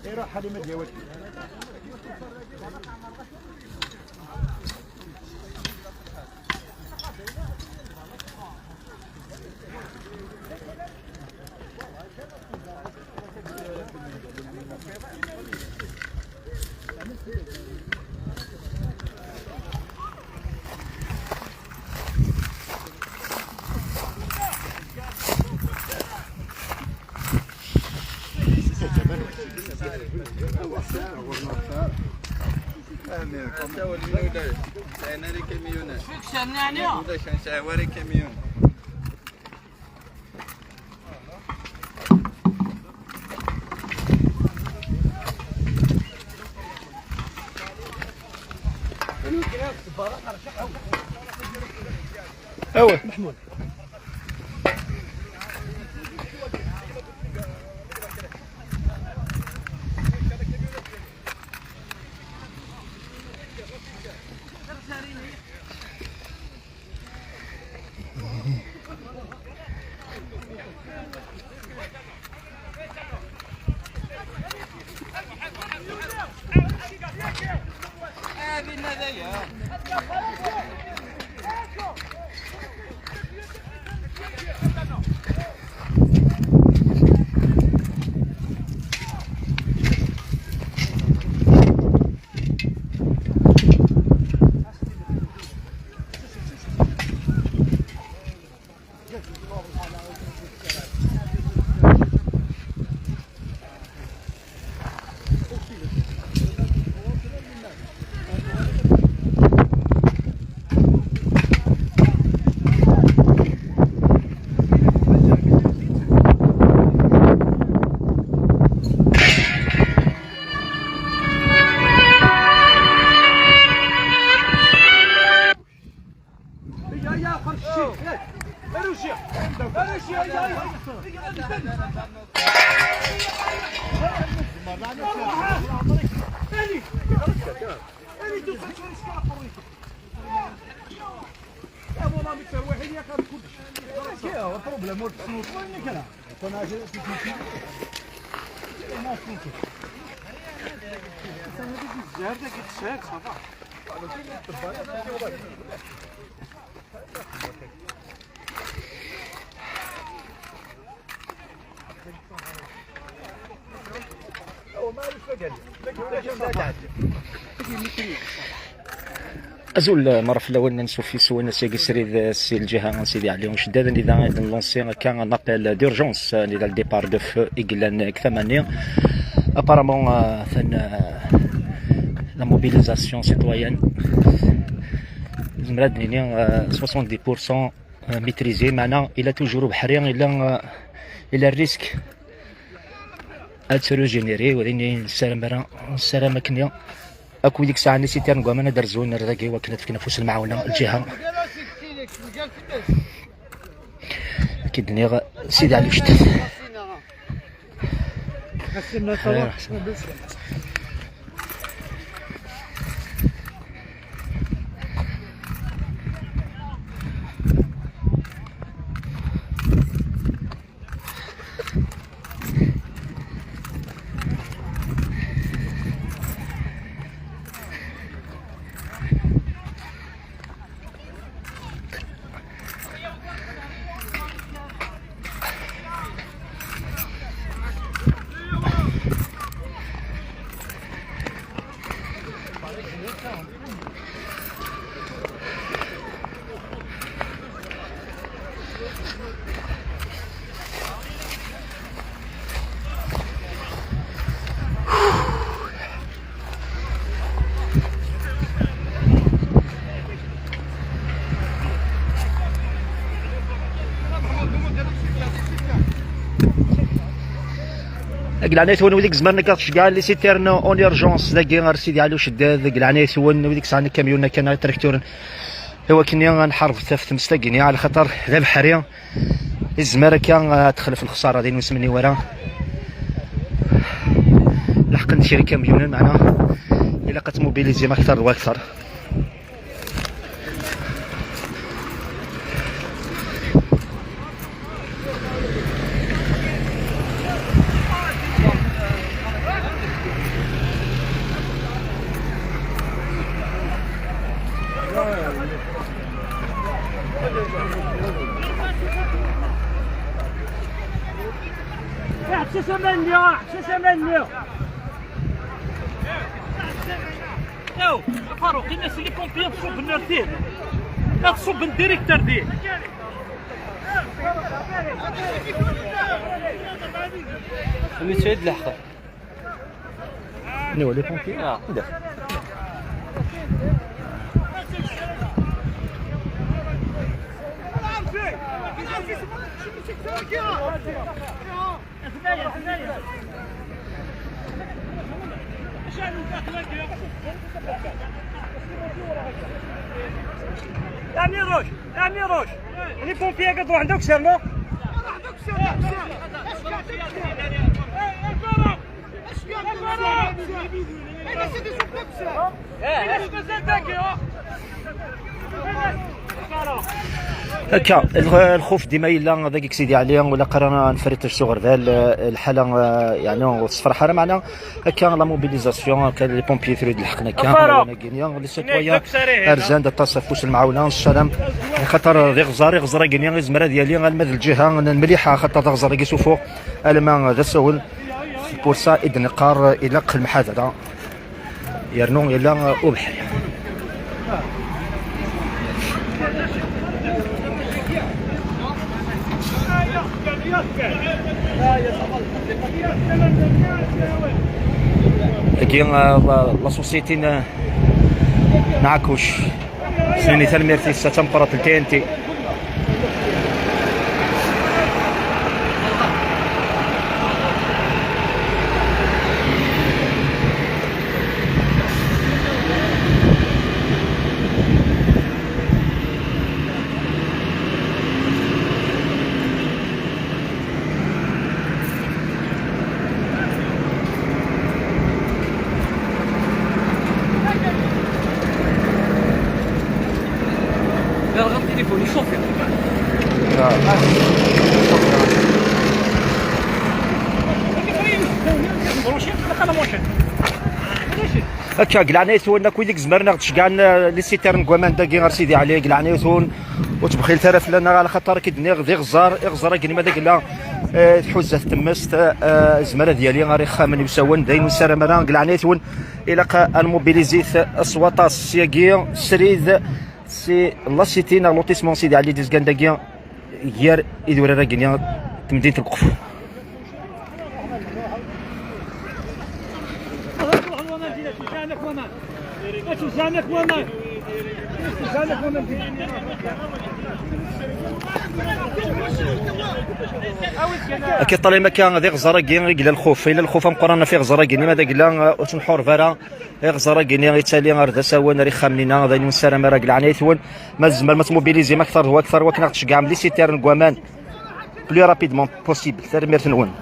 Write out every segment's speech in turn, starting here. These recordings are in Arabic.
يروح حليمة ديالك ايوا محمود أزول مرة في الأول ننسو في سوانا سيقي سريد السي الجهة سيدي عليهم شدادا إذا أيضا لونسي كان نابيل ديرجونس إذا الديبار دو فو إقلان كثمانية أبارامون ثان لا موبيليزاسيون سيتويان زمراد نيني 70% ميتريزي معنا إلا توجورو بحريا إلا الريسك أتسرو جينيري وليني السلامة كنيا أكو ديك الساعة نسيت نقول أنا درزون الرقي وكانت في نفوس المعاونة الجهة أكيد نيغ سيدي علي وشتات قلعنايثون وديك زمان كاع كاع لي سيتيرن اون اورجونس داكي غير سيدي علو شداد قلعنايثون وديك الساعه كاميون كان تراكتور هو كني غنحارب في تمسلاكيني على خاطر ذا بحريه الزماره كان دخل في الخساره ديال نسمني ورا لحق نشري كاميون معنا الا كتموبيليزي ما اكثر واكثر. ياو فاروق الناس اللي كونفيون تصوب النار ديالك لا تصوب الديريكتور ديالك اللي تشهد لحقه نو لي بونكي يا ميروش يا ميروش لي بومبيي كتروح عندك سيرلو هكا الخوف ديما الا داك سيدي عليا ولا قرانا نفريت الشغل ذا الحاله يعني الصفر حرام معنا هكا لا موبيليزاسيون كان لي بومبيي تريد الحقنا كان كينيا لي سيتويان ارزان د التصفوش المعاونه السلام خاطر غزاره كينيا الزمره ديالي غنمد الجهه المليحه خاطر غزاره كيشوفوا الماء ذا سهول بورسا اذن قار الى المحاذره يرنون الى وبحر كاين لا سوسيتي نعكوش سني تلميرتي ستمقرط التي ان تي التليفون يشوفي هكا قلعنايثون كوي ديك زمرنا تشكعنا لي سيتيرن كوامان داكي غير سيدي عليه قلعنايثون وتبخيل ترف لنا على خاطر كيدني غدي غزار كيما داك لا تحوزه تمست الزمره ديالي غير خامن يساون داين وساره مرا قلعنايثون الى الموبيليزيت اصوات سياكي سريد سي لا سيتينا لوتيسمون سيدي علي ديزكان داكي غير يدور راكينيا تمدينه القف اكيد طالما ما كان غادي غزراكي قال الخوف الا الخوف مقارنه في غزراكي ما داك لا تنحور فارا غزراكي يتالي غير ذا سوان ري خامنينا غادي نسرا ما راك عنايثون ما الزمان ما تموبيليزي ما اكثر واكثر وكنا تشكع لي سيتيرن كوامان بلو رابيدمون بوسيبل ترمير تنون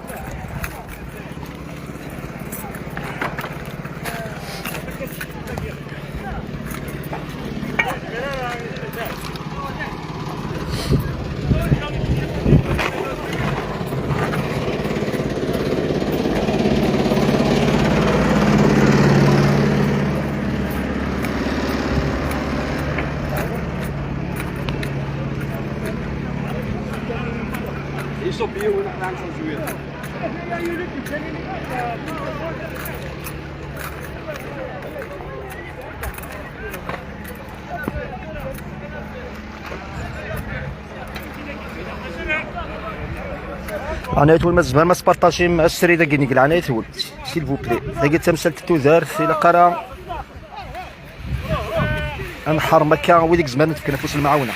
عنايتول ما زمان ما سبارطاجي مع السري داكي نيك عنايتول سيل فو بلي داكي تمثل تودار في القرا انحر مكه وديك زمان تفكر نفوس المعاونه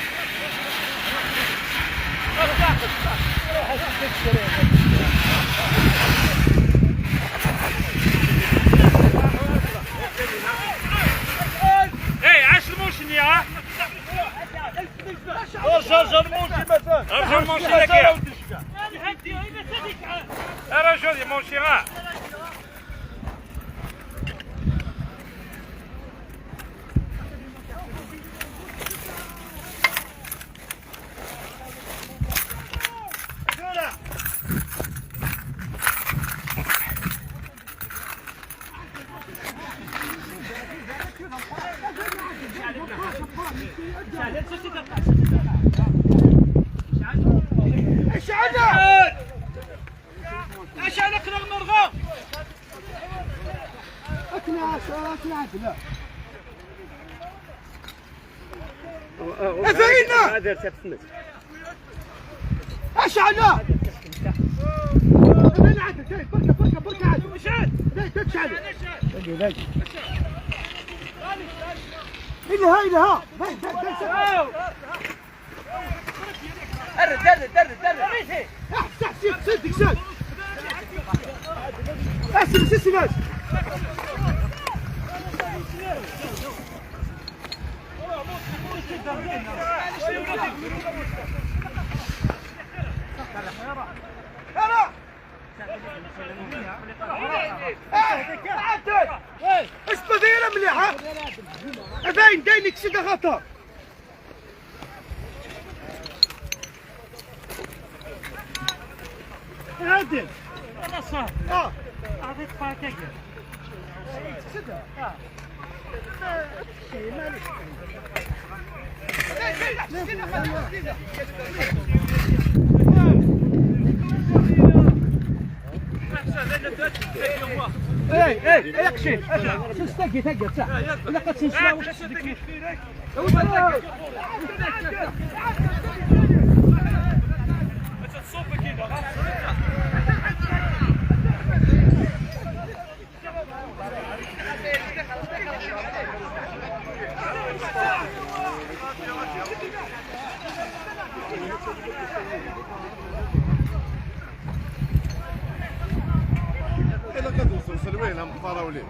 جا المونشي مثلا ارجع المونشي لك يا ارجع لي مونشي ها اشعلنا انا عاد بركه عاد مشعل لا تشعل إلها درد احسن صدق سد احسن سيسناس اش بدينا مليحه باين داينك سيده خطر عادل انا صار اعطيك فاتك سيده اي يقشي شو استقي تقل صح الا قد تنسى واش تصدق الا كتوصل سلوينا مفراولين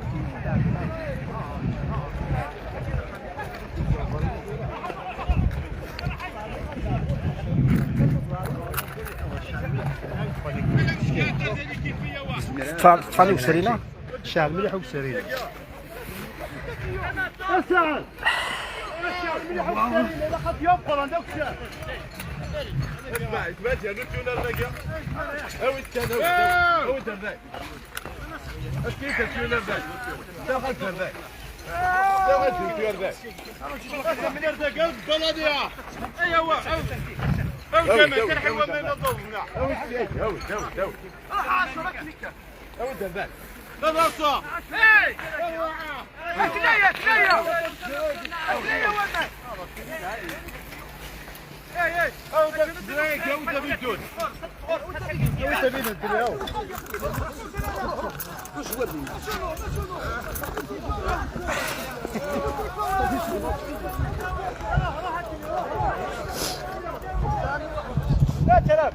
تفاني وسرينا شعل مليح وسرينا اسال مليح وسرينا الا خاف يبقر عندك شعل اسمع تبات يا نوتيونا الرقا اوي كان اوي الدرداي اسكيت تيونا الرقا دخل الدرداي دخل الدرداي من الرقا بلديا ايوا او كمان كان حيوان من الضوء اوي اوي اوي اوي الدرداي دراسة اي كنايا كنايا وين اي او دريك او تبيتون او تبين الدنيا لا تلعب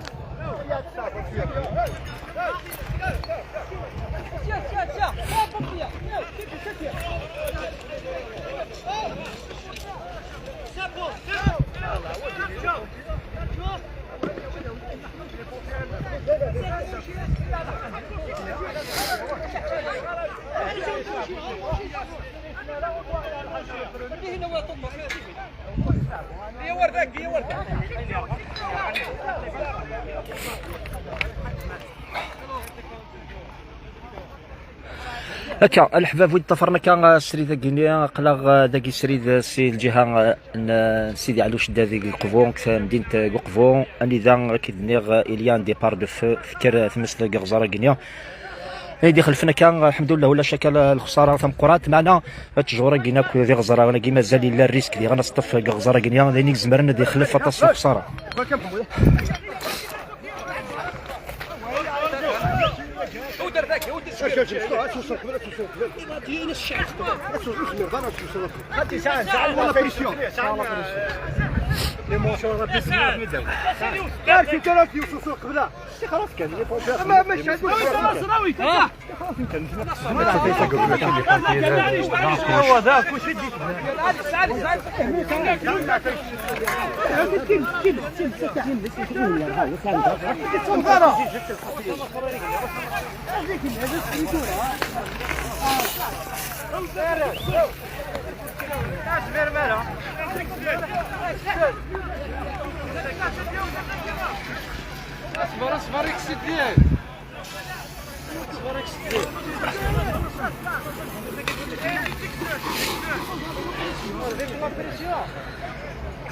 هكا الحباب وين طفرنا كان سريد غينيا قلاغ داكي سريد سي الجهه سيدي علوش دادي قفون مدينه قفون اني ذا كيدنيغ اليان ديبار دو فو فكر ثمس غزاره غينيا هيدي خلفنا كان الحمد لله ولا شكل الخساره ثم قرات معنا التجوره كينا ذي غزاره وانا كيما مازال لا الريسك اللي غنصطف غزاره غينيا لاني زمرنا دي خلف تص الخساره هاتي ساعه والله بريسيون ليمونسيون راه بس ميدان كان في ثلاث يوسف قبله خلاص كان لي بونسيون ما مش عندوش هو ذاك واش يديك اصبر اكسد ليه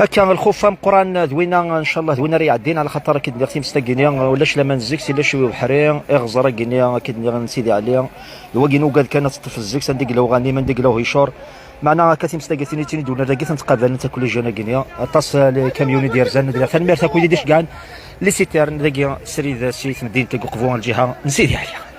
هكا الخوفه مقران دوينا ان شاء الله دوينا راه عدينا على خاطر كي ندير مستقنيا ولاش لما نزيكس الا شويه بحري اغزر قنيا كي نسيدي عليها هو كي نوقاد كانت تفزيكس نديك لو غني من ديك لو هيشور معنا كاتي مستقاتيني تيني دونا راكي نتقابل انت كل جانا قنيا طاس الكاميوني ديال زان ديال ثاني تاكو ديش كاع لي سيتيرن داكي سريد سي مدينه كوقفون الجهه نسيدي عليها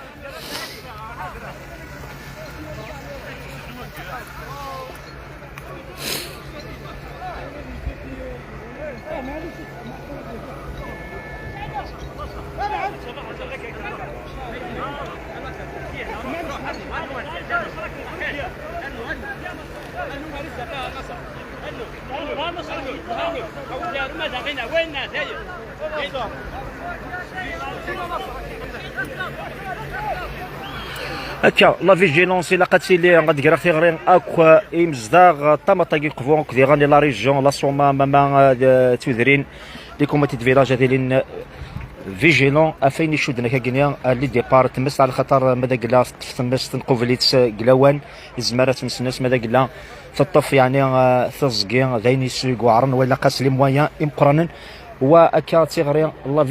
هكا لا فيجيلونس الا قاتي لي غادي غير غير اكو امزداغ طماطاكي قفون كذي غاني لا ريجيون لا سوما ماما تودرين لي كوميتي فيلاج ديالين فيجيلون افين يشودنا كاكنيا لي ديبار تمس على خاطر ماذا قلا تمس تنقوفليت قلاوان الزمارات مسناس ماذا قلا تطف يعني ثزقي ذاين يسوق عرن ولا قاس لي مويان امقرن واكا تيغري لا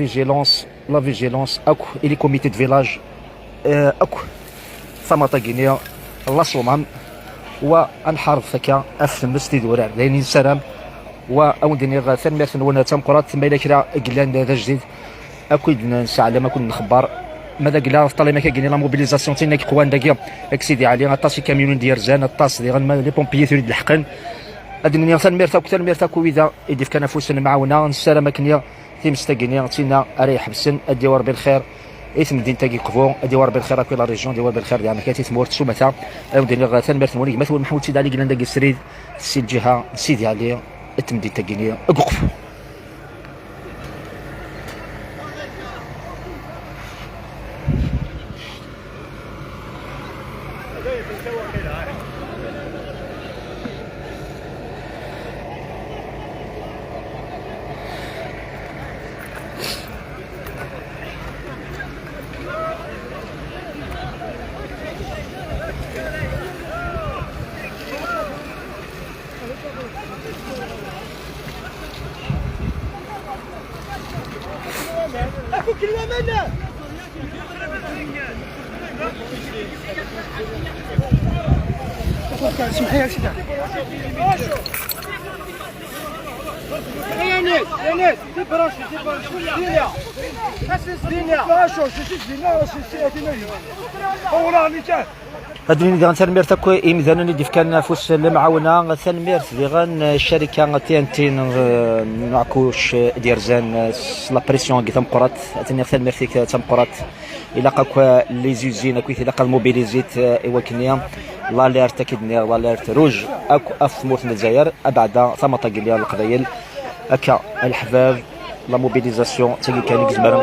فيجيلونس اكو لي كوميتي فيلاج اكو ثمطا غينيا لا صومام وانحرف هكا افمس تيدوران ذاين سلام واودني غا ثمر ثنونا تمقرات ثم الى كرا قلان هذا جديد اكيد نسعى ما كنا نخبر ماذا قلا طالما ما كاين لا موبيليزاسيون تينا قوان داكيا اكسيدي علي غطاسي كاميون ديال زان الطاس ديال لي بومبيي تريد الحقن ادني ثان ميرتا يديف كان فوسن معاونا السلامه كنيا تيمستقنيا تينا اري حبسن اديور بالخير اسم مدينه تاكي قفون اديور بالخير اكو لا ريجيون ديور بالخير ديال كاتي تمورت سومتا اودني غا ثان ميرتا مولي مثل محمود سيدي علي قلنا داك السريد سي الجهه سيدي علي التمديد تاكينيا اقف اكو كلمه منه سمحي يا سيدي يا ناس دي براشي دينيا اسس دينيا براشو سيس دينيا سيس دينيا اورا نيتا هادوني ديال تنمير تاكو امزانني ديف كان فوس المعاونه تنمير ديال الشركه تي ان تي نعكوش ديال زان لا بريسيون كي تمقرات تنمير تنمير فيك تمقرات الى قاكو لي زوزين كويت الى قال موبيليزيت ايوا كنيا لا ليرت كيدني لا ليرت روج اكو اف موت الجزائر ابعد ثمطه ديال القبائل هكا الحباب لا موبيليزاسيون تاكي كان زمر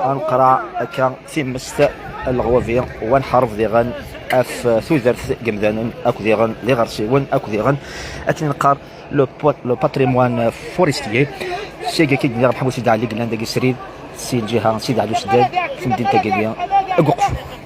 انقرا هكا تيمست الغوافيه ونحرف ديغان اف ثوثرث قمدان اكو ديغان لي غرسيون اكو ديغان اتنقار لو باتريموان فورستيي سيغا كيدير محمود سيدي علي قلنا داك السريد سي الجهه سيدي علي شداد في مدينه تاكيديا اقوقف